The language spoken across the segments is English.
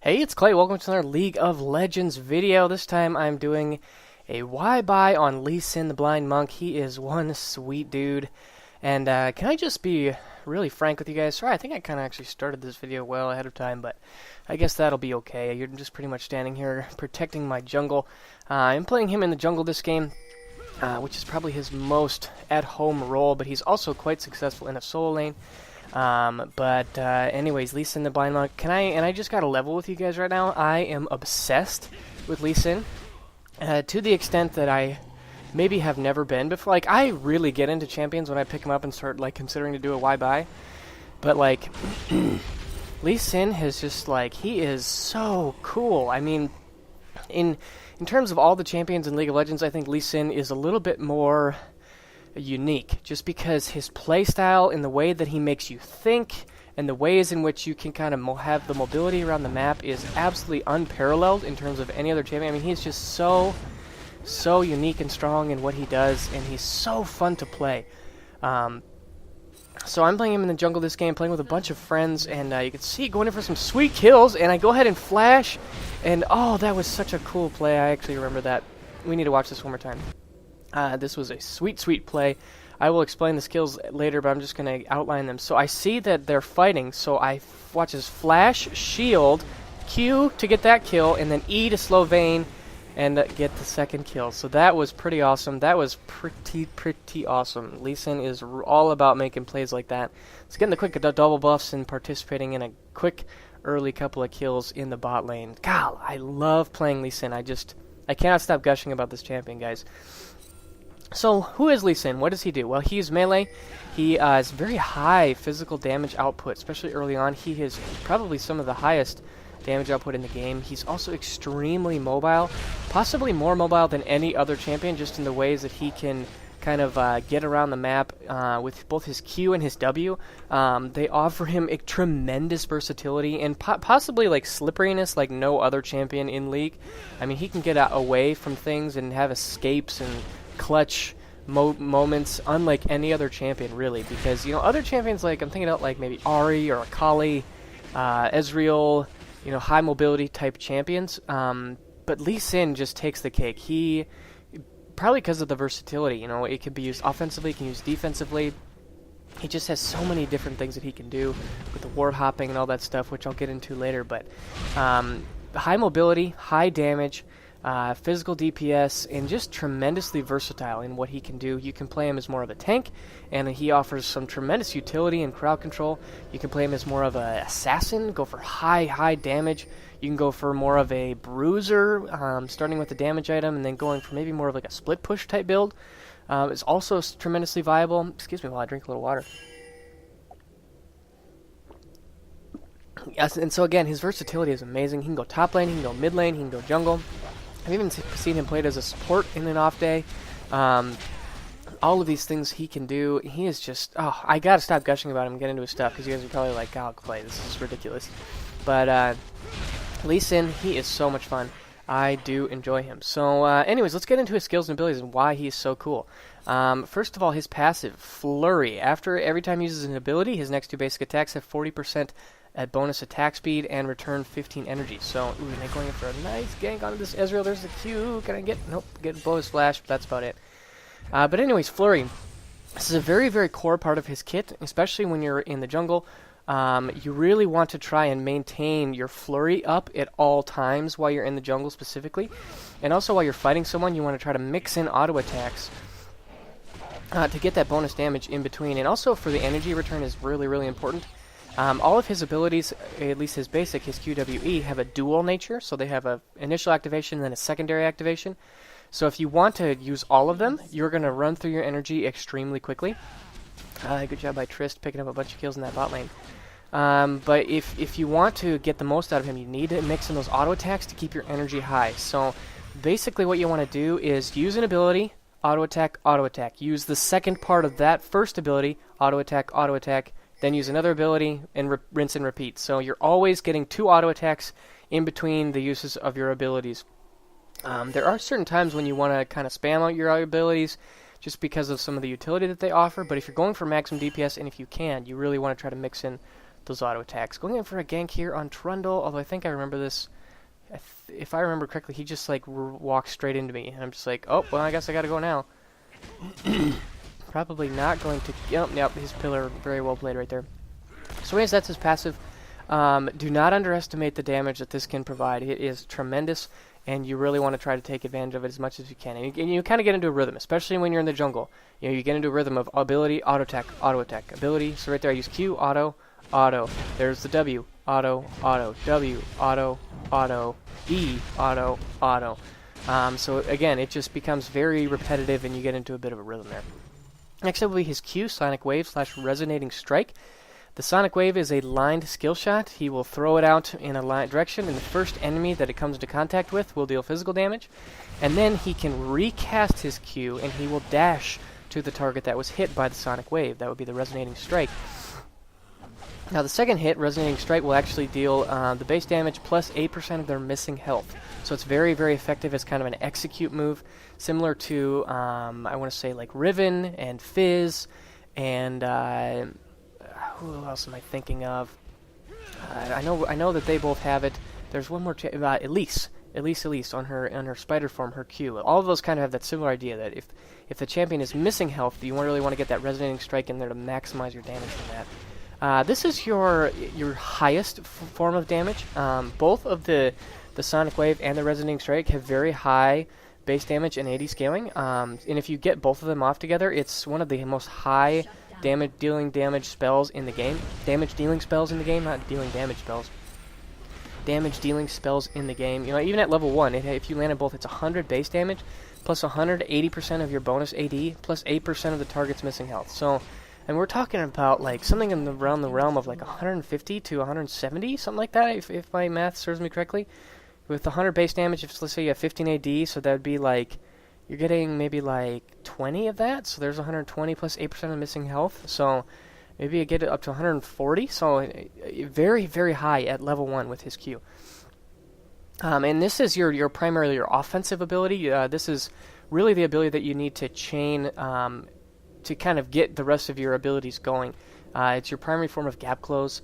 Hey, it's Clay. Welcome to another League of Legends video. This time I'm doing a why buy on Lee Sin the Blind Monk. He is one sweet dude. And can I just be really frank with you guys? Sorry, I think I kind of actually started this video well ahead of time, but I guess that'll be okay. You're just pretty much standing here protecting my jungle. I'm playing him in the jungle this game, which is probably his most at-home role, but he's also quite successful in a solo lane. Anyways, Lee Sin the Blind Monk. I just got to level with you guys right now. I am obsessed with Lee Sin, to the extent that I maybe have never been before. Like, I really get into champions when I pick them up and start, like, considering to do a why buy. But, like, Lee Sin has just, like, he is so cool. I mean, in terms of all the champions in League of Legends, I think Lee Sin is a little bit more unique, just because his playstyle and the way that he makes you think and the ways in which you can kind of have the mobility around the map is absolutely unparalleled in terms of any other champion. I mean, he's just so unique and strong in what he does, and he's so fun to play. So I'm playing him in the jungle this game, playing with a bunch of friends, and you can see going in for some sweet kills, and I go ahead and flash, and oh, that was such a cool play. I actually remember that. We need to watch this one more time. This was a sweet play. I will explain the skills later, but I'm just going to outline them. So I see that they're fighting, so I watch his flash, shield, Q to get that kill, and then E to slow Vayne and get the second kill. So that was pretty awesome. That was pretty awesome. Lee Sin is all about making plays like that. It's getting the quick double buffs and participating in a quick early couple of kills in the bot lane. God, I love playing Lee Sin. I cannot stop gushing about this champion, guys. So, who is Lee Sin? What does he do? Well, he's melee. He has very high physical damage output, especially early on. He has probably some of the highest damage output in the game. He's also extremely mobile, possibly more mobile than any other champion, just in the ways that he can kind of get around the map with both his Q and his W. They offer him a tremendous versatility and possibly like slipperiness like no other champion in League. I mean, he can get away from things and have escapes and clutch moments unlike any other champion, really, because, you know, other champions, like, I'm thinking about, like, maybe Ahri or Akali, Ezreal, you know, high mobility type champions, but Lee Sin just takes the cake. He, probably because of the versatility, you know, it can be used offensively, it can be used defensively. He just has so many different things that he can do with the ward hopping and all that stuff, which I'll get into later, but high mobility, high damage, physical DPS, and just tremendously versatile in what he can do. You can play him as more of a tank, and he offers some tremendous utility and crowd control. You can play him as more of an assassin, go for high damage. You can go for more of a bruiser, starting with the damage item, and then going for maybe more of like a split push type build. It's also tremendously viable. Excuse me while I drink a little water. Yes, and so again, his versatility is amazing. He can go top lane, he can go mid lane, he can go jungle. I've even seen him played as a support in an off day. All of these things he can do. He is just... Oh, I gotta stop gushing about him and get into his stuff, because you guys are probably like, oh, Clay, this is ridiculous. But Lee Sin, he is so much fun. I do enjoy him. So anyways, let's get into his skills and abilities and why he's so cool. First of all, his passive, Flurry. Every time he uses an ability, his next two basic attacks have 40% at bonus attack speed and return 15 energy. So, ooh, and they're going in for a nice gank onto this Ezreal. There's the Q. Can I get... Nope, get blow his flash, but that's about it. But anyways, Flurry. This is a very core part of his kit, especially when you're in the jungle. You really want to try and maintain your Flurry up at all times while you're in the jungle specifically. And also while you're fighting someone, you want to try to mix in auto attacks to get that bonus damage in between. And also for the energy return is really important. All of his abilities, at least his basic, his QWE, have a dual nature, so they have an initial activation and then a secondary activation. So if you want to use all of them, you're going to run through your energy extremely quickly. Good job by Trist picking up a bunch of kills in that bot lane. But if you want to get the most out of him, you need to mix in those auto attacks to keep your energy high. So basically what you want to do is use an ability, auto attack, use the second part of that first ability, auto attack, then use another ability, and rinse and repeat. So you're always getting two auto attacks in between the uses of your abilities. There are certain times when you want to kind of spam out your abilities just because of some of the utility that they offer, but if you're going for maximum DPS, and if you can, you really want to try to mix in those auto attacks. Going in for a gank here on Trundle, although I think I remember this. If I remember correctly, he just like walks straight into me, and I'm just like, oh, well, I guess I gotta go now. Probably not going to. Yep, his pillar, very well played right there. So anyways, that's his passive. Do not underestimate the damage that this can provide. It is tremendous, and you really want to try to take advantage of it as much as you can. And you kind of get into a rhythm, especially when you're in the jungle. You know, you get into a rhythm of ability, auto attack, ability. So right there, I use Q, auto. There's the W, auto, W, auto, E, auto. So again, it just becomes very repetitive, and you get into a bit of a rhythm there. Next up will be his Q, Sonic Wave / Resonating Strike. The Sonic Wave is a lined skill shot. He will throw it out in a line direction, and the first enemy that it comes into contact with will deal physical damage. And then he can recast his Q, and he will dash to the target that was hit by the Sonic Wave. That would be the Resonating Strike. Now the second hit, Resonating Strike, will actually deal the base damage plus 8% of their missing health. So it's very, very effective as kind of an execute move, similar to, I want to say, like Riven and Fizz, and who else am I thinking of? I know that they both have it. There's one more, Elise on her spider form, her Q. All of those kind of have that similar idea that if the champion is missing health, you really want to get that Resonating Strike in there to maximize your damage from that. This is your highest form of damage. Both of the Sonic Wave and the Resonating Strike have very high base damage and AD scaling. And if you get both of them off together, it's one of the most high damage spells in the game. Damage dealing spells in the game, not dealing damage spells. Damage dealing spells in the game. You know, even at level 1, if you landed both, it's 100 base damage plus 180% of your bonus AD plus 8% of the target's missing health. So. And we're talking about like something around the realm of like 150 to 170, something like that, if my math serves me correctly. With 100 base damage, if let's say you have 15 AD, so that would be like, you're getting maybe like 20 of that. So there's 120 plus 8% of missing health. So maybe you get it up to 140. So very, very high at level 1 with his Q. And this is your primarily your offensive ability. This is really the ability that you need to chain to kind of get the rest of your abilities going. It's your primary form of gap close.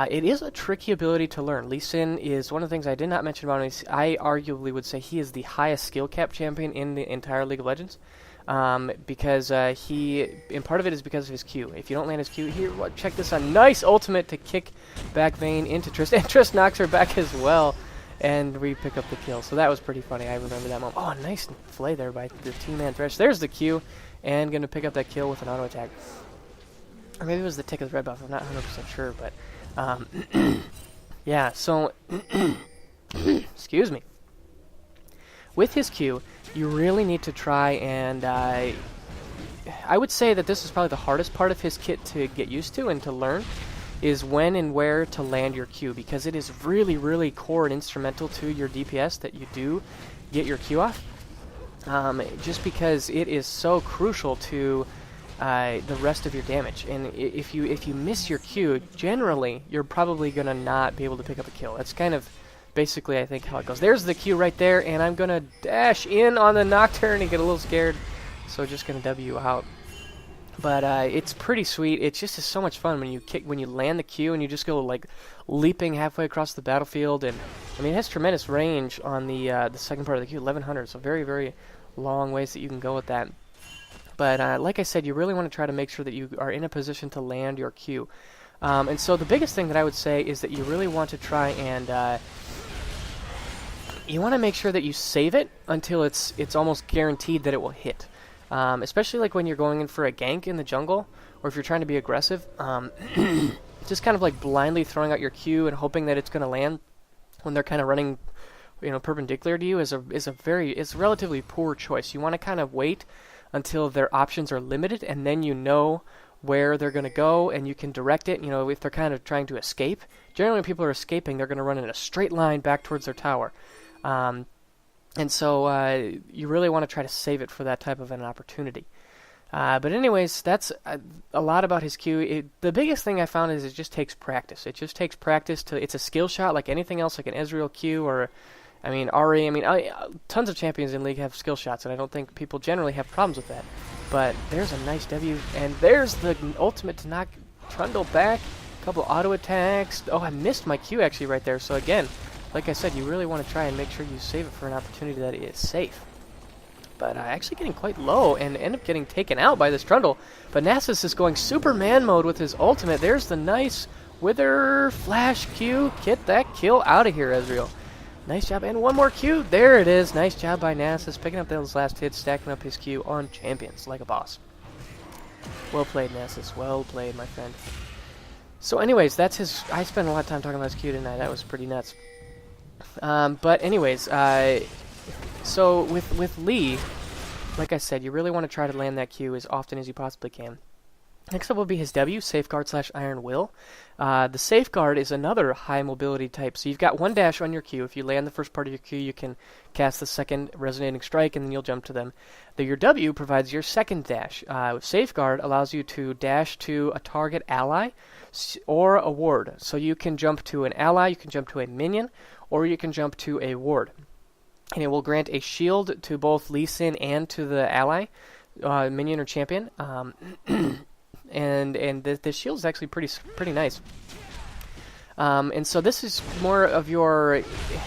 It is a tricky ability to learn. Lee Sin is one of the things I did not mention about him. I arguably would say he is the highest skill cap champion in the entire League of Legends. Because and part of it is because of his Q. If you don't land his Q, here, check this out. Nice ultimate to kick back Vayne into Triss. And Triss knocks her back as well. And we pick up the kill. So that was pretty funny. I remember that moment. Oh, nice play there by the two-man Thresh. There's the Q. And going to pick up that kill with an auto attack. Or maybe it was the tick of the red buff. I'm not 100% sure. But, yeah, so, excuse me. With his Q, you really need to try and, I would say that this is probably the hardest part of his kit to get used to and to learn, is when and where to land your Q, because it is really, really core and instrumental to your DPS that you do get your Q off. Just because it is so crucial to the rest of your damage, and if you miss your Q, generally you're probably gonna not be able to pick up a kill. That's kind of basically, I think, how it goes. There's the Q right there, and I'm gonna dash in on the Nocturne and get a little scared, so just gonna W out. But it's pretty sweet. It just is so much fun when you land the Q and you just go like leaping halfway across the battlefield. And I mean, it has tremendous range on the second part of the Q, 1100. So very, very long ways that you can go with that. But like I said, you really want to try to make sure that you are in a position to land your Q. And so the biggest thing that I would say is that you really want to try and you want to make sure that you save it until it's almost guaranteed that it will hit. Especially like when you're going in for a gank in the jungle, or if you're trying to be aggressive, just kind of like blindly throwing out your Q and hoping that it's going to land when they're kind of running, perpendicular to you is a relatively poor choice. You want to kind of wait until their options are limited, and then you know where they're going to go, and you can direct it. If they're kind of trying to escape, generally when people are escaping, they're going to run in a straight line back towards their tower. And so you really want to try to save it for that type of an opportunity. But anyways, that's a lot about his Q. The biggest thing I found is it just takes practice. It just takes practice it's a skill shot like anything else, like an Ezreal Q or, Ahri. Tons of champions in League have skill shots, and I don't think people generally have problems with that. But there's a nice W, and there's the ultimate to knock Trundle back. couple auto attacks. Oh, I missed my Q actually right there. So again, like I said, you really want to try and make sure you save it for an opportunity that is safe. But actually getting quite low and end up getting taken out by this Trundle. But Nasus is going Superman mode with his ultimate. There's the nice Wither Flash Q. Get that kill out of here, Ezreal. Nice job. And one more Q. There it is. Nice job by Nasus, picking up those last hits, stacking up his Q on champions like a boss. Well played, Nasus. Well played, my friend. So anyways, that's his... I spent a lot of time talking about his Q tonight. That was pretty nuts. But anyways, so with Lee, like I said, you really want to try to land that Q as often as you possibly can. Next up will be his W, Safeguard / Iron Will. The Safeguard is another high mobility type. So you've got one dash on your Q. If you land the first part of your Q, you can cast the second Resonating Strike, and then you'll jump to them. Your W provides your second dash. Safeguard allows you to dash to a target ally or a ward. So you can jump to an ally, you can jump to a minion, or you can jump to a ward. And it will grant a shield to both Lee Sin and to the ally, minion or champion. And the shield is actually pretty nice. And so this is more of your...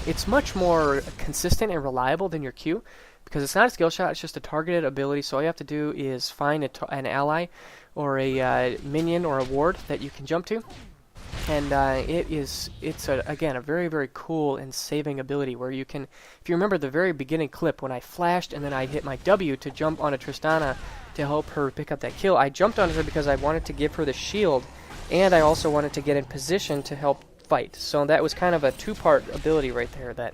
It's much more consistent and reliable than your Q, because it's not a skill shot, it's just a targeted ability. So all you have to do is find an ally or a minion or a ward that you can jump to. And it's again a very, very cool and saving ability where you can, if you remember the very beginning clip when I flashed and then I hit my W to jump onto Tristana to help her pick up that kill, I jumped onto her because I wanted to give her the shield, and I also wanted to get in position to help fight. So that was kind of a two-part ability right there that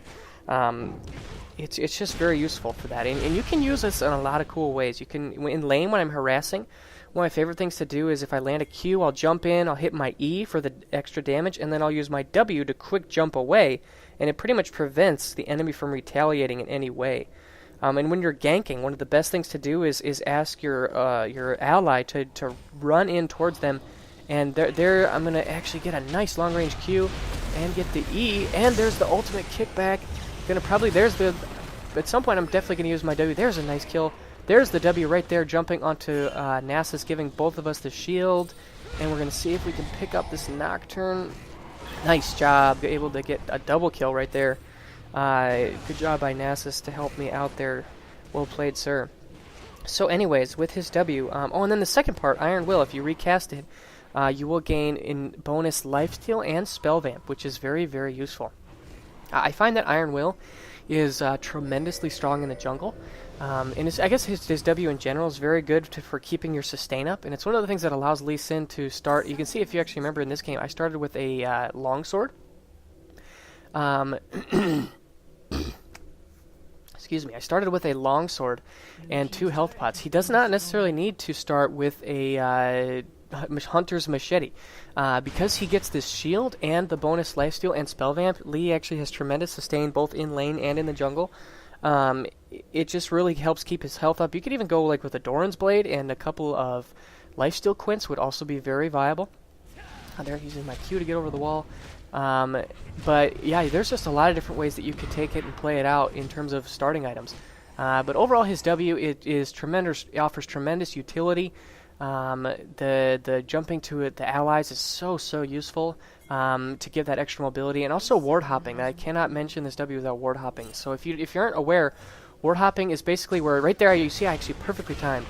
it's just very useful for that. And you can use this in a lot of cool ways. You can, in lane when I'm harassing, one of my favorite things to do is if I land a Q, I'll jump in, I'll hit my E for the extra damage, and then I'll use my W to quick jump away, and it pretty much prevents the enemy from retaliating in any way. And when you're ganking, one of the best things to do is ask your ally to run in towards them, and there I'm going to actually get a nice long-range Q and get the E, and there's the ultimate kickback. At some point I'm definitely going to use my W. There's a nice kill. There's the W right there, jumping onto Nasus, giving both of us the shield. And we're going to see if we can pick up this Nocturne. Nice job. Able to get a double kill right there. Good job by Nasus to help me out there. Well played, sir. So anyways, with his W... and then the second part, Iron Will, if you recast it, you will gain in bonus lifesteal and spell vamp, which is very, very useful. I find that Iron Will is tremendously strong in the jungle. And I guess his W in general is very good for keeping your sustain up, and it's one of the things that allows Lee Sin to start. You can see if you actually remember in this game, I started with a longsword. Excuse me, I started with a longsword and 2 health pots. He does not necessarily need to start with a hunter's machete. Because he gets this shield and the bonus lifesteal and spell vamp, Lee actually has tremendous sustain both in lane and in the jungle. It just really helps keep his health up. You could even go like with a Doran's Blade, and a couple of lifesteal quints would also be very viable. There, using my Q to get over the wall. But yeah, there's just a lot of different ways that you could take it and play it out in terms of starting items. But overall, his W is tremendous. It offers tremendous utility. The jumping to the allies is so useful to give that extra mobility, and also ward hopping. I cannot mention this W without ward hopping. So if you aren't aware, ward hopping is basically where right there you see I actually perfectly timed.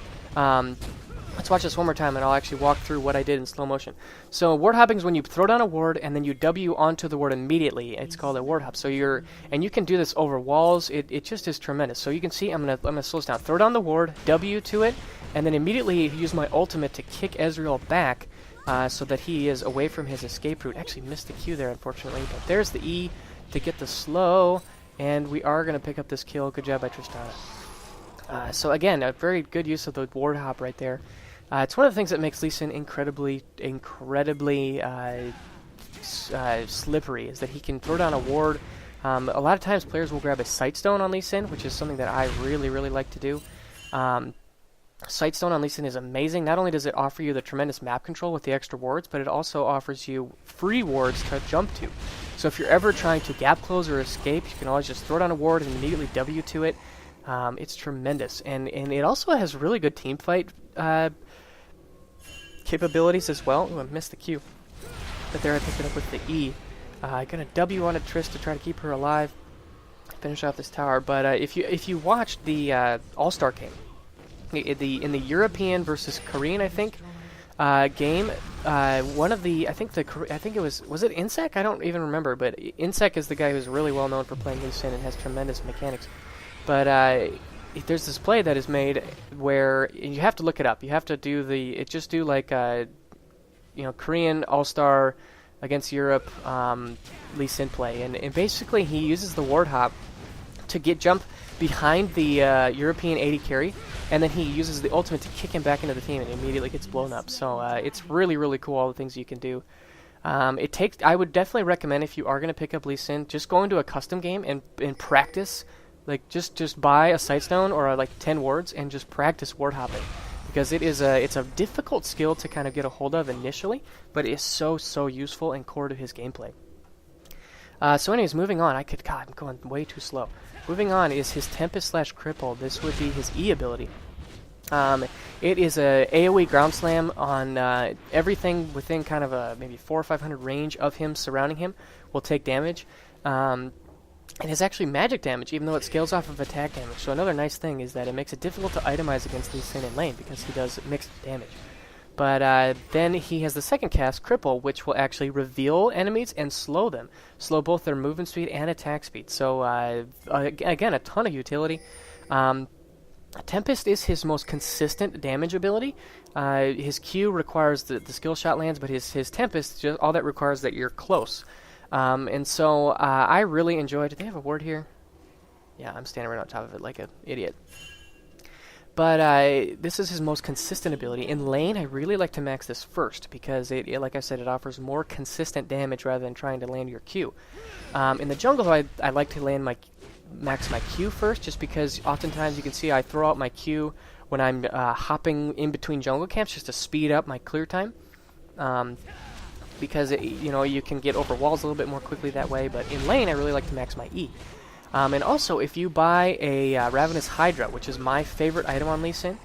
Let's watch this one more time, and I'll actually walk through what I did in slow motion. So ward hopping is when you throw down a ward and then you W onto the ward immediately. It's called a ward hop. So you can do this over walls. It just is tremendous. So you can see I'm gonna slow this down. Throw down the ward, W to it, and then immediately use my ultimate to kick Ezreal back so that he is away from his escape route. Actually missed the Q there, unfortunately, but there's the E to get the slow, and we are going to pick up this kill. Good job by Tristana. So again, a very good use of the ward hop right there. It's one of the things that makes Lee Sin incredibly slippery, is that he can throw down a ward. A lot of times players will grab a Sightstone on Lee Sin, which is something that I really like to do. Sightstone on Lee Sin is amazing. Not only does it offer you the tremendous map control with the extra wards, but it also offers you free wards to jump to. So if you're ever trying to gap close or escape, you can always just throw down a ward and immediately W to it. It's tremendous. And it also has really good teamfight capabilities as well. Ooh, I missed the Q. But there I picked it up with the E. I got a W on a Triss to try to keep her alive, finish off this tower. But if you watched the All-Star game, in the European versus Korean, I think, game, one of the I think it was it Insec? I don't even remember, but Insec is the guy who's really well known for playing Lee Sin and has tremendous mechanics. But there's this play that is made where you have to look it up. You have to do like Korean All-Star against Europe Lee Sin play, and basically he uses the ward hop to jump behind the European 80 carry, and then he uses the ultimate to kick him back into the team, and immediately gets blown up. So it's really, really cool, all the things you can do. I would definitely recommend, if you are going to pick up Lee Sin, just go into a custom game and practice. Like, just buy a Sightstone or like 10 wards and just practice ward hopping. Because it's a difficult skill to kind of get a hold of initially, but it is so useful and core to his gameplay. So anyways, moving on. I'm going way too slow. Moving on is his Tempest / Cripple. This would be his E ability. It is a AoE ground slam on everything within kind of a maybe 400 or 500 range of him, surrounding him, will take damage. It is actually magic damage, even though it scales off of attack damage. So another nice thing is that it makes it difficult to itemize against Lee Sin in lane, because he does mixed damage. But then he has the second cast, Cripple, which will actually reveal enemies and slow them. Slow both their movement speed and attack speed. So, again, a ton of utility. Tempest is his most consistent damage ability. His Q requires the skill shot lands, but his Tempest, all that requires that you're close. And so I really enjoyed... Do they have a ward here? Yeah, I'm standing right on top of it like an idiot. But this is his most consistent ability. In lane, I really like to max this first, because, like I said, it offers more consistent damage rather than trying to land your Q. In the jungle, I like to max my Q first, just because oftentimes you can see I throw out my Q when I'm hopping in between jungle camps just to speed up my clear time. Because you can get over walls a little bit more quickly that way. But in lane, I really like to max my E. And also, if you buy a Ravenous Hydra, which is my favorite item on Lee Sin,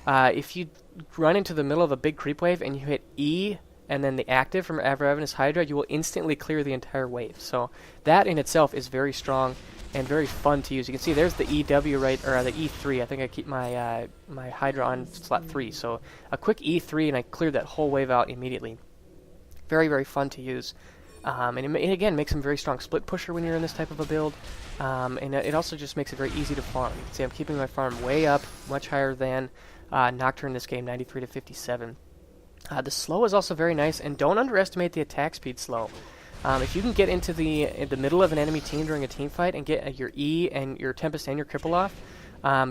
if you run into the middle of a big creep wave and you hit E and then the active from Ravenous Hydra, you will instantly clear the entire wave. So that in itself is very strong and very fun to use. You can see there's the EW or the E3. I think I keep my my Hydra on slot 3. So a quick E3 and I cleared that whole wave out immediately. Very, very fun to use. And it again makes him a very strong split pusher when you're in this type of a build. And it also just makes it very easy to farm. You can see I'm keeping my farm way up, much higher than Nocturne in this game, 93 to 57. The slow is also very nice, and don't underestimate the attack speed slow. If you can get into the middle of an enemy team during a team fight and get your E and your Tempest and your Cripple off,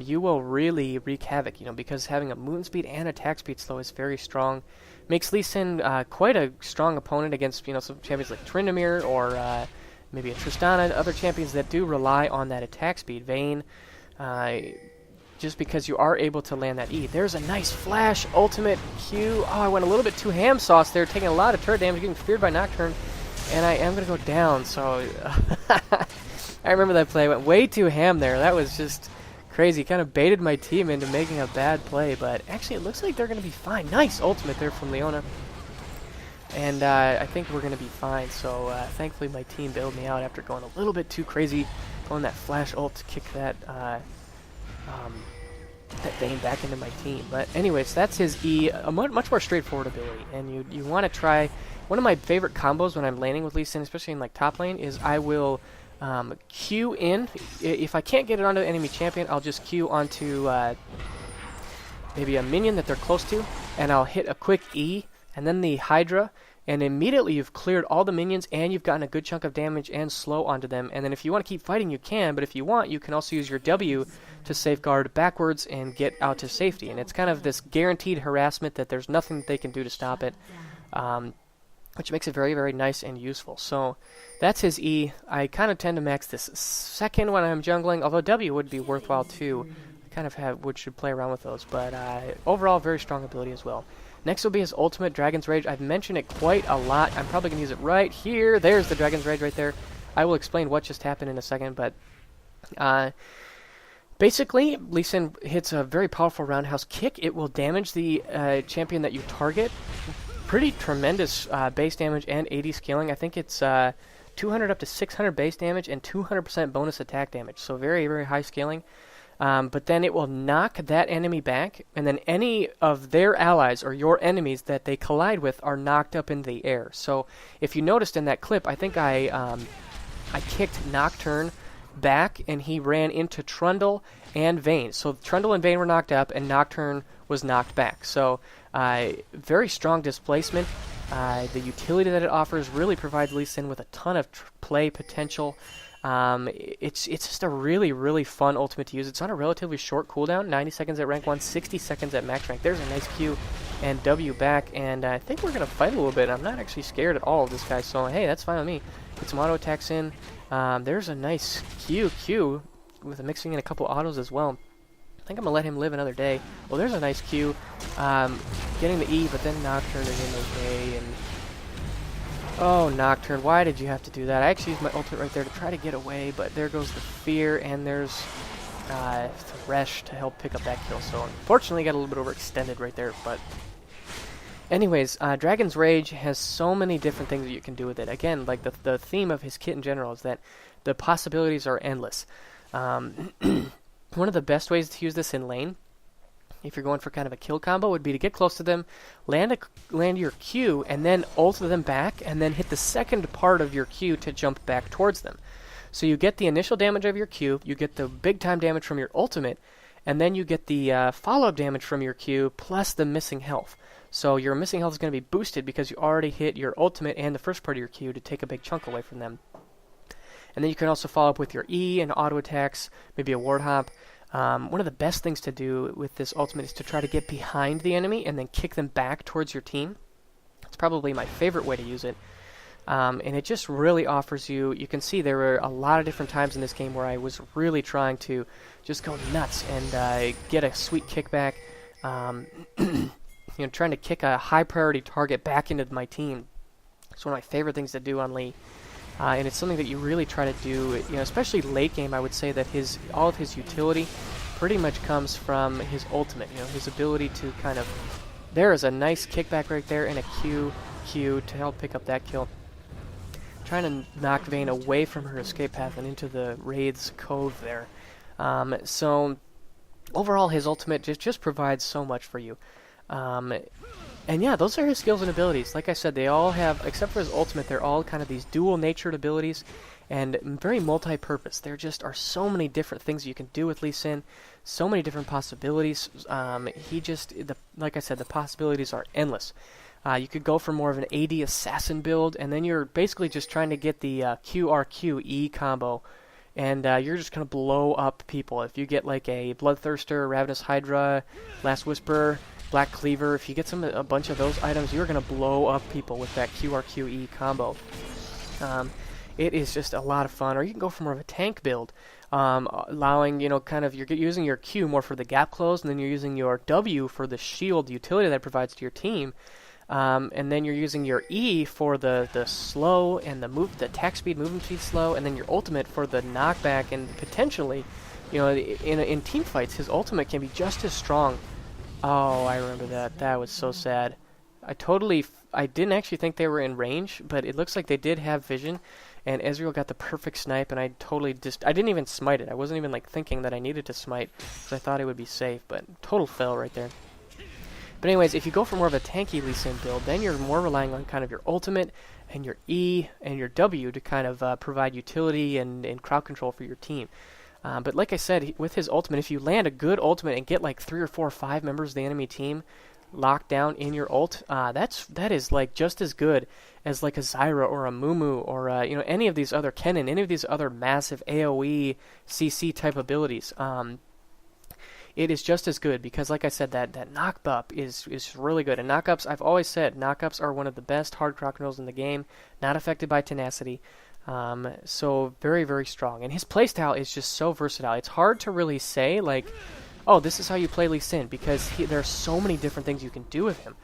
you will really wreak havoc, because having a movement speed and attack speed slow is very strong. Makes Lee Sin quite a strong opponent against, some champions like Tryndamere or maybe a Tristana, other champions that do rely on that attack speed. Vayne, just because you are able to land that E. There's a nice flash ultimate Q. Oh, I went a little bit too ham sauce there, taking a lot of turret damage, getting feared by Nocturne, and I am going to go down, so I remember that play. I went way too ham there. That was just crazy. Kind of baited my team into making a bad play, but actually it looks like they're going to be fine. Nice ultimate there from Leona. And I think we're going to be fine, so thankfully my team bailed me out after going a little bit too crazy, going that flash ult to kick that Vayne back into my team. But anyways, that's his E, a much more straightforward ability. And you want to try... One of my favorite combos when I'm laning with Lee Sin, especially in like top lane, is I will Q in. If I can't get it onto the enemy champion, I'll just Q onto maybe a minion that they're close to, and I'll hit a quick E, and then the Hydra, and immediately you've cleared all the minions, and you've gotten a good chunk of damage and slow onto them. And then if you want to keep fighting, you can, but if you want, you can also use your W to safeguard backwards and get out to safety. And it's kind of this guaranteed harassment that there's nothing they can do to stop it, which makes it very, very nice and useful. So that's his E. I kind of tend to max this second when I'm jungling, although W would be worthwhile too. I kind of should play around with those, but overall, very strong ability as well. Next will be his ultimate, Dragon's Rage. I've mentioned it quite a lot. I'm probably going to use it right here. There's the Dragon's Rage right there. I will explain what just happened in a second, but basically, Lee Sin hits a very powerful roundhouse kick. It will damage the champion that you target pretty tremendous base damage and 80 scaling. I think it's 200 up to 600 base damage and 200% bonus attack damage. So very, very high scaling. But then it will knock that enemy back, and then any of their allies or your enemies that they collide with are knocked up in the air. So if you noticed in that clip, I think I kicked Nocturne back, and he ran into Trundle and Vayne. So Trundle and Vayne were knocked up, and Nocturne was knocked back. So very strong displacement. The utility that it offers really provides Lee Sin with a ton of play potential. It's just a really, really fun ultimate to use. It's on a relatively short cooldown, 90 seconds at rank 1, 60 seconds at max rank. There's a nice Q and W back, and I think we're going to fight a little bit. I'm not actually scared at all of this guy, so hey, that's fine with me. Get some auto attacks in. There's a nice Q with mixing in a couple autos as well. I think I'm going to let him live another day. Well, there's a nice Q. Getting the E, but then Nocturne is in okay, and oh, Nocturne, why did you have to do that? I actually used my ultimate right there to try to get away, but there goes the Fear, and there's Thresh to help pick up that kill. So unfortunately, got a little bit overextended right there. But anyways, Dragon's Rage has so many different things that you can do with it. Again, like the theme of his kit in general is that the possibilities are endless. One of the best ways to use this in lane, if you're going for kind of a kill combo, would be to get close to them, land your Q, and then ult them back, and then hit the second part of your Q to jump back towards them. So you get the initial damage of your Q, you get the big time damage from your ultimate, and then you get the follow-up damage from your Q plus the missing health. So your missing health is going to be boosted because you already hit your ultimate and the first part of your Q to take a big chunk away from them. And then you can also follow up with your E and auto attacks, maybe a ward hop. One of the best things to do with this ultimate is to try to get behind the enemy and then kick them back towards your team. It's probably my favorite way to use it. And it just really offers you can see there were a lot of different times in this game where I was really trying to just go nuts and get a sweet kickback. Trying to kick a high priority target back into my team. It's one of my favorite things to do on Lee. And it's something that you really try to do, especially late game. I would say that all of his utility pretty much comes from his ultimate. His ability to kind of. There is a nice kickback right there and a Q to help pick up that kill. Trying to knock Vayne away from her escape path and into the Wraith's cove there. So overall, his ultimate just provides so much for you. And yeah, those are his skills and abilities. Like I said, they all have, except for his ultimate, they're all kind of these dual-natured abilities and very multi-purpose. There just are so many different things you can do with Lee Sin, so many different possibilities. Like I said, the possibilities are endless. You could go for more of an AD assassin build, and then you're basically just trying to get the QRQE combo, and you're just going to blow up people. If you get like a Bloodthirster, Ravenous Hydra, Last Whisperer, Black Cleaver, if you get a bunch of those items, you're going to blow up people with that QRQE combo. It is just a lot of fun. Or you can go for more of a tank build, allowing, kind of, you're using your Q more for the gap close, and then you're using your W for the shield utility that it provides to your team. And then you're using your E for the slow and the attack speed, movement speed slow, and then your ultimate for the knockback, and potentially, in team fights, his ultimate can be just as strong. Oh, I remember that. That was so sad. I didn't actually think they were in range, but it looks like they did have vision, and Ezreal got the perfect snipe, and I didn't even smite it. I wasn't even thinking that I needed to smite, because I thought it would be safe, but total fail right there. But anyways, if you go for more of a tanky Lee Sin build, then you're more relying on kind of your ultimate and your E and your W to kind of provide utility and crowd control for your team. But like I said, with his ultimate, if you land a good ultimate and get like 3 or 4 or 5 members of the enemy team locked down in your ult, that is like just as good as like a Zyra or a Mumu or any of these other Kennen, any of these other massive AoE CC type abilities. It is just as good because, like I said, that knock-up is really good. And knock-ups, I've always said, knock-ups are one of the best hard crowd controls in the game, not affected by tenacity. So very, very strong. And his playstyle is just so versatile. It's hard to really say, like, oh, this is how you play Lee Sin, because there are so many different things you can do with him.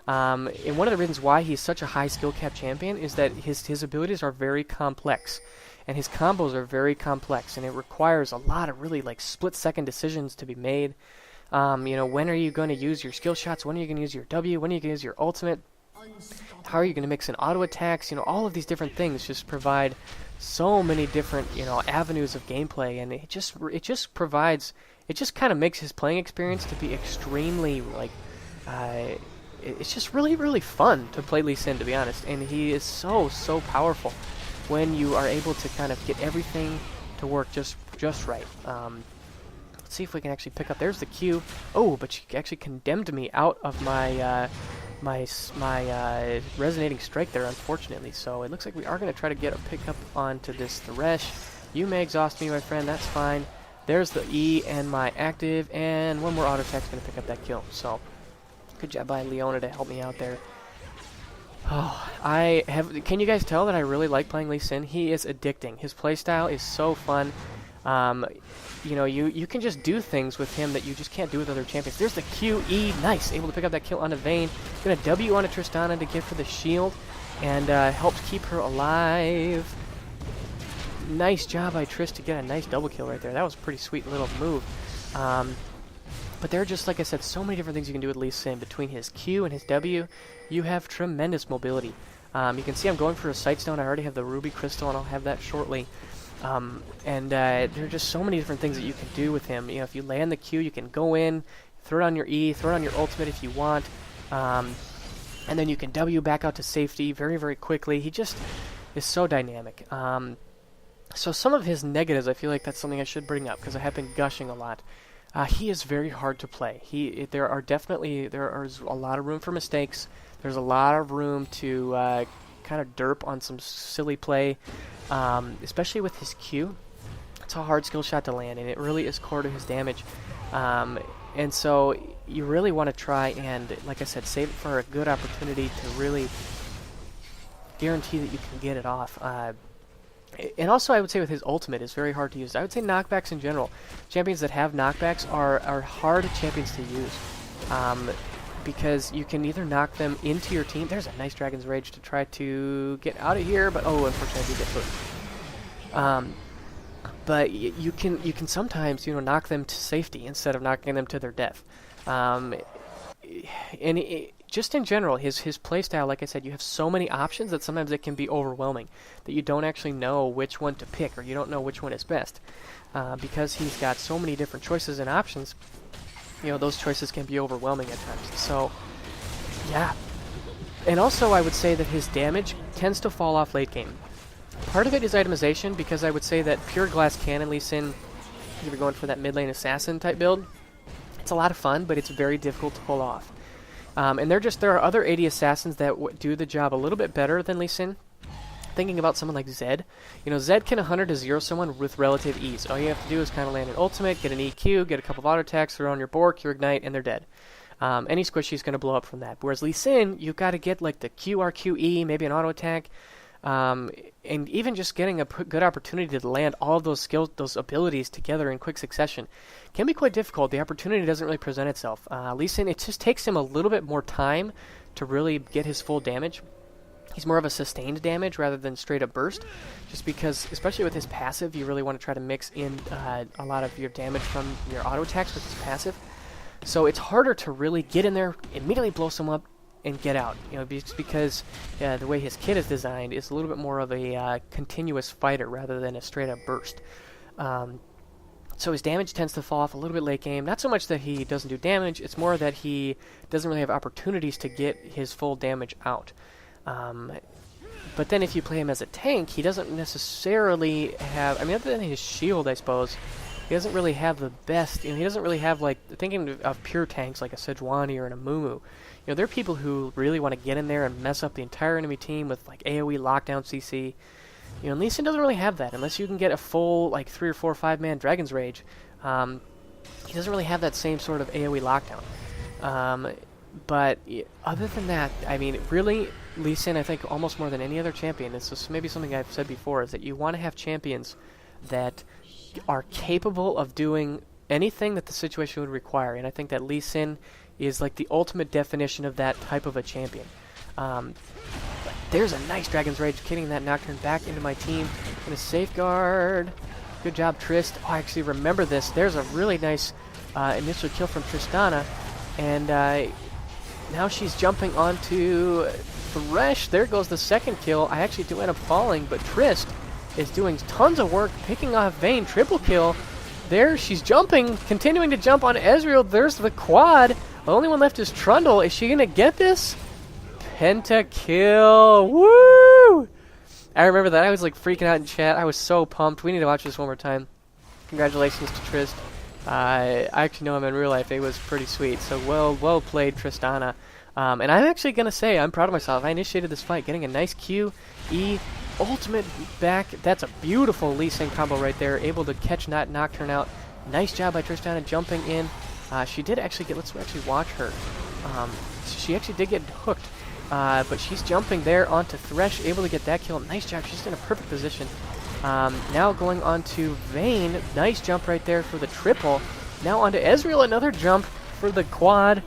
And one of the reasons why he's such a high skill cap champion is that his abilities are very complex. And his combos are very complex, and it requires a lot of really split-second decisions to be made. When are you going to use your skill shots? When are you going to use your W? When are you going to use your ultimate? How are you going to mix in auto attacks? You know, all of these different things just provide so many different, you know, avenues of gameplay, and it just kind of makes his playing experience to be extremely, like, it's just really, really fun to play Lee Sin, to be honest. And he is so powerful when you are able to kind of get everything to work just right. Let's see if we can actually pick up. There's the Q. Oh, but she actually condemned me out of my my resonating strike there, unfortunately. So it looks like we are going to try to get a pickup onto this Thresh. You may exhaust me, my friend. That's fine. There's the E and my active, and one more auto attack's going to pick up that kill. So good job by Leona to help me out there. Oh, can you guys tell that I really like playing Lee Sin? He is addicting. His playstyle is so fun. You know, you can just do things with him that you just can't do with other champions. There's the QE, nice, able to pick up that kill on a Vayne. Gonna W on a Tristana to give her the shield, and helps keep her alive. Nice job by Triss to get a nice double kill right there. That was a pretty sweet little move. But there are just, like I said, so many different things you can do with Lee Sin. Between his Q and his W, you have tremendous mobility. You can see I'm going for a Sightstone. I already have the Ruby Crystal, and I'll have that shortly. There are just so many different things that you can do with him. You know, if you land the Q, you can go in, throw it on your E, throw it on your ultimate if you want, and then you can W back out to safety very, very quickly. He just is so dynamic. So some of his negatives, I feel like that's something I should bring up, because I have been gushing a lot. He is very hard to play. There is a lot of room for mistakes. There's a lot of room to kind of derp on some silly play, especially with his Q. It's a hard skill shot to land, and it really is core to his damage. And so you really want to try and, like I said, save it for a good opportunity to really guarantee that you can get it off. And also, I would say with his ultimate, it's very hard to use. I would say knockbacks in general. Champions that have knockbacks are hard champions to use. Because you can either knock them into your team. There's a nice Dragon's Rage to try to get out of here, but oh, unfortunately, I do get hurt. But you can sometimes, you know, knock them to safety instead of knocking them to their death. Just in general, his playstyle, like I said, you have so many options that sometimes it can be overwhelming, that you don't actually know which one to pick, or you don't know which one is best. Because he's got so many different choices and options, you know, those choices can be overwhelming at times. So, yeah. And also, I would say that his damage tends to fall off late game. Part of it is itemization, because I would say that Pure Glass Cannon Lee Sin, if you're going for that mid lane assassin type build, it's a lot of fun, but it's very difficult to pull off. And there are other AD assassins that do the job a little bit better than Lee Sin. Thinking about someone like Zed. You know, Zed can 100 to 0 someone with relative ease. All you have to do is kind of land an ultimate, get an EQ, get a couple of auto attacks, throw on your Bork, your Ignite, and they're dead. Any squishy is going to blow up from that. Whereas Lee Sin, you've got to get like the QRQE, maybe an auto attack, and even just getting a good opportunity to land all of those skills, those abilities together in quick succession can be quite difficult. The opportunity doesn't really present itself. Lee Sin, it just takes him a little bit more time to really get his full damage. He's more of a sustained damage rather than straight up burst, just because, especially with his passive, you really want to try to mix in a lot of your damage from your auto attacks with his passive. So it's harder to really get in there, immediately blow someone up, and get out. You know, just because the way his kit is designed is a little bit more of a continuous fighter rather than a straight up burst. So his damage tends to fall off a little bit late game. Not so much that he doesn't do damage, it's more that he doesn't really have opportunities to get his full damage out. But then if you play him as a tank, he doesn't necessarily have, I mean, other than his shield, I suppose, he doesn't really have the best, you know, he doesn't really have, like, thinking of pure tanks like a Sejuani or an Amumu. You know, there are people who really want to get in there and mess up the entire enemy team with, like, AoE lockdown CC. You know, Lee Sin doesn't really have that, unless you can get a full, like, 3 or 4 or 5 man Dragon's Rage. He doesn't really have that same sort of AoE lockdown. But other than that, I mean, really, Lee Sin, I think, almost more than any other champion, this is maybe something I've said before, is that you want to have champions that are capable of doing anything that the situation would require. And I think that Lee Sin is like the ultimate definition of that type of a champion. There's a nice Dragon's Rage, getting that Nocturne back into my team. And a safeguard. Good job, Trist. Oh, I actually remember this. There's a really nice initial kill from Tristana. And Now she's jumping onto Thresh. There goes the second kill. I actually do end up falling, but Trist is doing tons of work, picking off Vayne. Triple kill. There, she's jumping, continuing to jump on Ezreal. There's the quad. The only one left is Trundle. Is she going to get this? Penta kill. Woo! I remember that. I was like freaking out in chat. I was so pumped. We need to watch this one more time. Congratulations to Trist. I actually know him in real life. It was pretty sweet. So well played, Tristana. And I'm actually going to say I'm proud of myself. I initiated this fight, getting a nice Q, E, ultimate back. That's a beautiful Lee Sin combo right there. Able to catch Nocturne out. Nice job by Tristana jumping in. She did actually get, let's actually watch her. She actually did get hooked. But she's jumping there onto Thresh, able to get that kill. Nice job. She's in a perfect position. Now going on to Vayne. Nice jump right there for the triple. Now onto Ezreal. Another jump for the quad.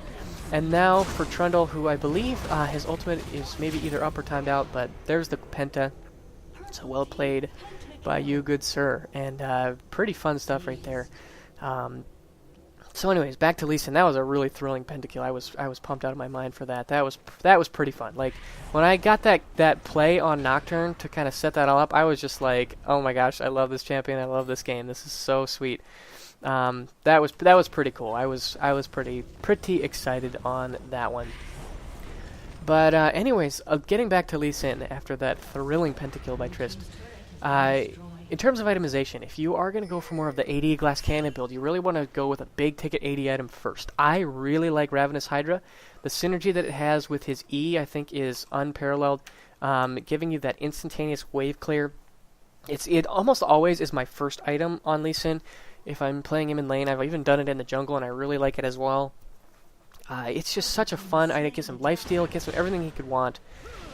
And now for Trundle, who I believe his ultimate is maybe either up or timed out. But there's the Penta. So well played by you, good sir. And pretty fun stuff right there. So anyways, back to Lee Sin. That was a really thrilling pentakill. I was pumped out of my mind for that. That was pretty fun. Like when I got that play on Nocturne to kind of set that all up, I was just like, oh my gosh, I love this champion. I love this game. This is so sweet. That was pretty cool. I was pretty excited on that one. But anyways, getting back to Lee Sin after that thrilling pentakill by Trist. In terms of itemization, if you are going to go for more of the AD Glass Cannon build, you really want to go with a big ticket AD item first. I really like Ravenous Hydra. The synergy that it has with his E, I think, is unparalleled, giving you that instantaneous wave clear. It almost always is my first item on Lee Sin. If I'm playing him in lane, I've even done it in the jungle, and I really like it as well. It's just such a fun item. It gives him lifesteal, it gives him everything he could want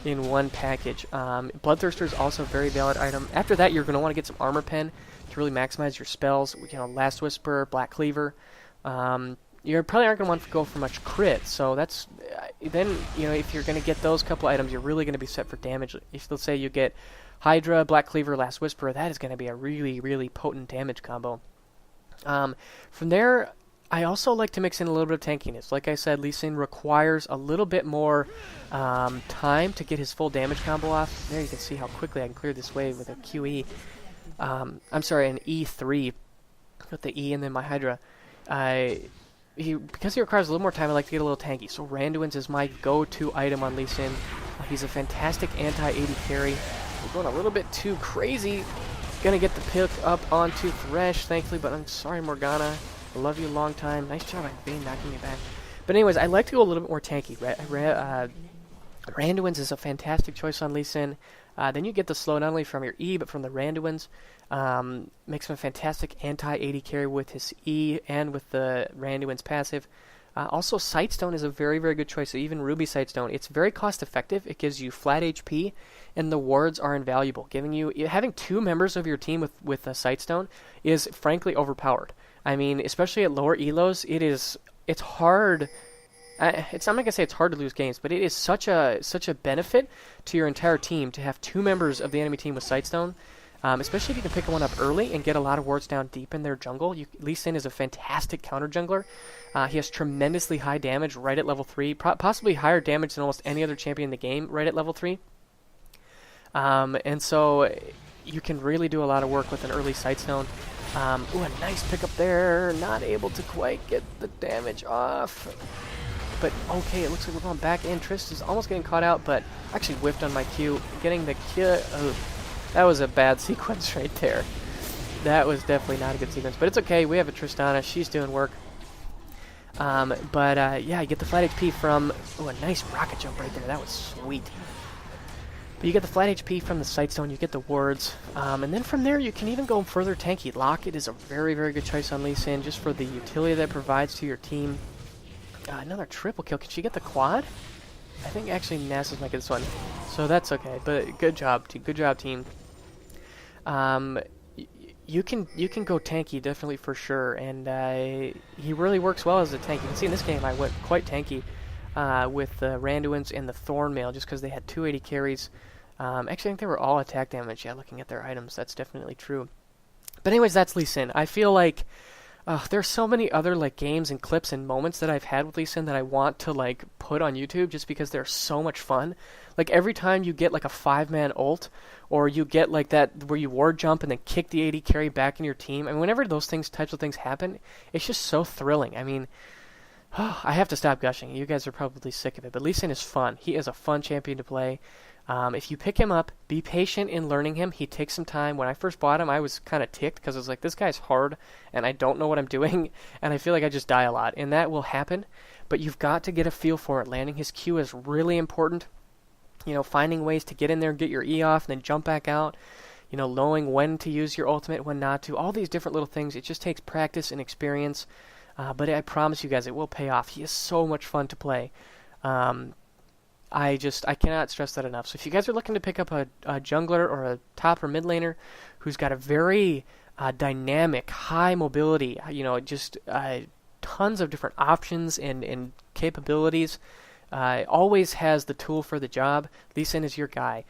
in one package. Bloodthirster is also a very valid item. After that, you're going to want to get some Armor Pen to really maximize your spells. You know, Last Whisper, Black Cleaver. You probably aren't going to want to go for much crit, so that's then, you know, if you're going to get those couple items, you're really going to be set for damage. If let's say you get Hydra, Black Cleaver, Last Whisper, that is going to be a really, really potent damage combo. From there, I also like to mix in a little bit of tankiness. Like I said, Lee Sin requires a little bit more time to get his full damage combo off. There you can see how quickly I can clear this wave with a QE. I'm sorry, an E3 with the E and then my Hydra. Because he requires a little more time, I like to get a little tanky. So Randuin's is my go-to item on Lee Sin. He's a fantastic anti-AD carry. We're going a little bit too crazy. Gonna get the pick up onto Thresh, thankfully, but I'm sorry, Morgana. I love you a long time. Nice job on Vayne knocking me back. But anyways, I like to go a little bit more tanky. Randuin's is a fantastic choice on Lee Sin. Then you get the slow not only from your E, but from the Randuin's. Makes him a fantastic anti-AD carry with his E and with the Randuin's passive. Also, Sightstone is a very, very good choice. Even Ruby Sightstone. It's very cost-effective. It gives you flat HP, and the wards are invaluable. Having two members of your team with a Sightstone is frankly overpowered. I mean, especially at lower elos, it's hard. I'm not gonna say it's hard to lose games, but it is such a benefit to your entire team to have two members of the enemy team with Sightstone. Especially if you can pick one up early and get a lot of wards down deep in their jungle. Lee Sin is a fantastic counter jungler. He has tremendously high damage right at level 3, possibly higher damage than almost any other champion in the game right at level 3. And so you can really do a lot of work with an early Sightstone. Ooh, a nice pickup there. Not able to quite get the damage off. But okay, it looks like we're going back in. Trist is almost getting caught out, but actually whiffed on my Q. Getting the kill. Oh, that was a bad sequence right there. That was definitely not a good sequence. But it's okay. We have a Tristana. She's doing work. Yeah, you get the flat HP from... Oh, a nice rocket jump right there. That was sweet. But you get the flat HP from the Sightstone. You get the wards. And then from there, you can even go further tanky. Locket is a very, very good choice on Lee Sin just for the utility that it provides to your team. Another triple kill. Can she get the quad? I think actually Nasus might get this one. So that's okay. But good job. Good job, team. You can go tanky, definitely, for sure, and he really works well as a tank. You can see in this game I went quite tanky with the Randuin's and the Thornmail just because they had 280 carries. Actually, I think they were all attack damage. Yeah, looking at their items, that's definitely true. But anyways, that's Lee Sin. I feel like There's so many other like games and clips and moments that I've had with Lee Sin that I want to like put on YouTube just because they're so much fun. Like every time you get like a 5-man ult, or you get like that where you ward jump and then kick the AD carry back in your team. I mean, whenever those types of things happen, it's just so thrilling. I mean, I have to stop gushing. You guys are probably sick of it, but Lee Sin is fun. He is a fun champion to play. If you pick him up, be patient in learning him. He takes some time. When I first bought him, I was kind of ticked because I was like, this guy's hard, and I don't know what I'm doing, and I feel like I just die a lot. And that will happen, but you've got to get a feel for it. Landing his Q is really important. You know, finding ways to get in there, get your E off, and then jump back out. You know, knowing when to use your ultimate, when not to. All these different little things. It just takes practice and experience. But I promise you guys, it will pay off. He is so much fun to play. I cannot stress that enough. So if you guys are looking to pick up a jungler or a top or mid laner who's got a very dynamic, high mobility, you know, just tons of different options and capabilities, always has the tool for the job, Lee Sin is your guy.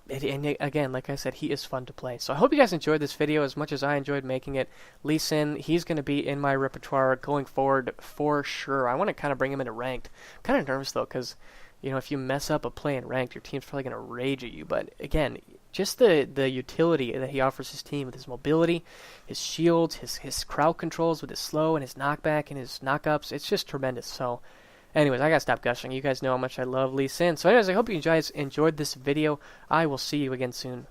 And again, like I said, he is fun to play. So I hope you guys enjoyed this video as much as I enjoyed making it. Lee Sin, he's going to be in my repertoire going forward for sure. I want to kind of bring him into ranked. I'm kind of nervous, though, because, you know, if you mess up a play in ranked, your team's probably going to rage at you. But again, just the utility that he offers his team with his mobility, his shields, his crowd controls with his slow and his knockback and his knockups, it's just tremendous. So anyways, I gotta stop gushing. You guys know how much I love Lee Sin. So anyways, I hope you guys enjoyed this video. I will see you again soon.